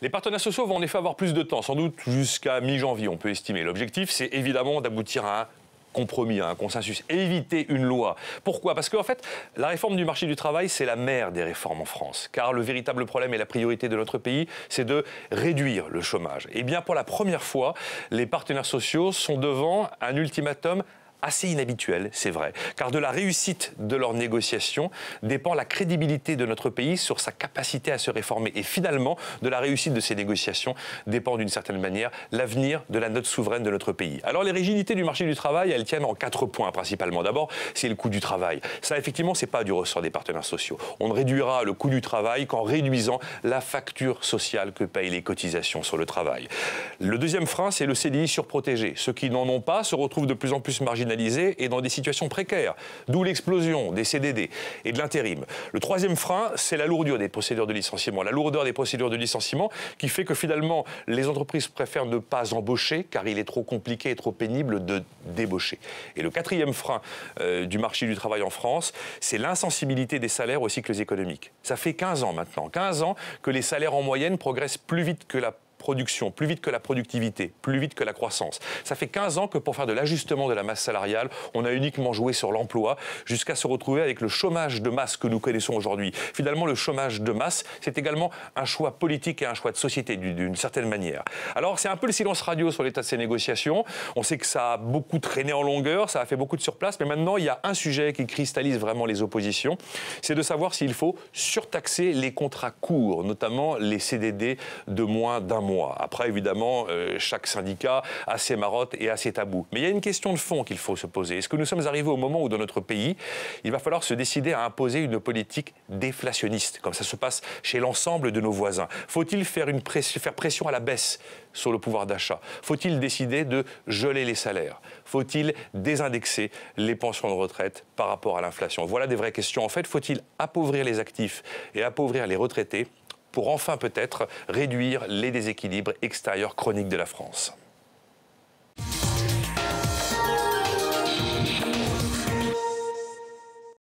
Les partenaires sociaux vont en effet avoir plus de temps, sans doute jusqu'à mi-janvier, on peut estimer. L'objectif, c'est évidemment d'aboutir à un compromis, à un consensus, éviter une loi. Pourquoi? Parce qu'en fait, la réforme du marché du travail, c'est la mère des réformes en France. Car le véritable problème et la priorité de notre pays, c'est de réduire le chômage. Et bien, pour la première fois, les partenaires sociaux sont devant un ultimatum assez inhabituel, c'est vrai, car de la réussite de leurs négociations dépend la crédibilité de notre pays sur sa capacité à se réformer. Et finalement, de la réussite de ces négociations dépend d'une certaine manière l'avenir de la note souveraine de notre pays. Alors les rigidités du marché du travail, elles tiennent en 4 points principalement. D'abord, c'est le coût du travail. Ça, effectivement, c'est pas du ressort des partenaires sociaux. On ne réduira le coût du travail qu'en réduisant la facture sociale que payent les cotisations sur le travail. Le deuxième frein, c'est le CDI surprotégé. Ceux qui n'en ont pas se retrouvent de plus en plus marginalisés et dans des situations précaires, d'où l'explosion des CDD et de l'intérim. Le troisième frein, c'est la lourdeur des procédures de licenciement. La lourdeur des procédures de licenciement qui fait que finalement, les entreprises préfèrent ne pas embaucher car il est trop compliqué et trop pénible de débaucher. Et le quatrième frein du marché du travail en France, c'est l'insensibilité des salaires aux cycles économiques. Ça fait 15 ans maintenant, 15 ans que les salaires en moyenne progressent plus vite que la production, plus vite que la productivité, plus vite que la croissance. Ça fait 15 ans que pour faire de l'ajustement de la masse salariale, on a uniquement joué sur l'emploi jusqu'à se retrouver avec le chômage de masse que nous connaissons aujourd'hui. Finalement, le chômage de masse, c'est également un choix politique et un choix de société d'une certaine manière. Alors, c'est un peu le silence radio sur l'état de ces négociations. On sait que ça a beaucoup traîné en longueur, ça a fait beaucoup de surplace, mais maintenant, il y a un sujet qui cristallise vraiment les oppositions, c'est de savoir s'il faut surtaxer les contrats courts, notamment les CDD de moins d'un mois. Après, évidemment, chaque syndicat a ses marottes et a ses tabous. Mais il y a une question de fond qu'il faut se poser. Est-ce que nous sommes arrivés au moment où, dans notre pays, il va falloir se décider à imposer une politique déflationniste, comme ça se passe chez l'ensemble de nos voisins? Faut-il faire pression à la baisse sur le pouvoir d'achat? Faut-il décider de geler les salaires? Faut-il désindexer les pensions de retraite par rapport à l'inflation? Voilà des vraies questions. En fait, faut-il appauvrir les actifs et appauvrir les retraités pour enfin peut-être réduire les déséquilibres extérieurs chroniques de la France?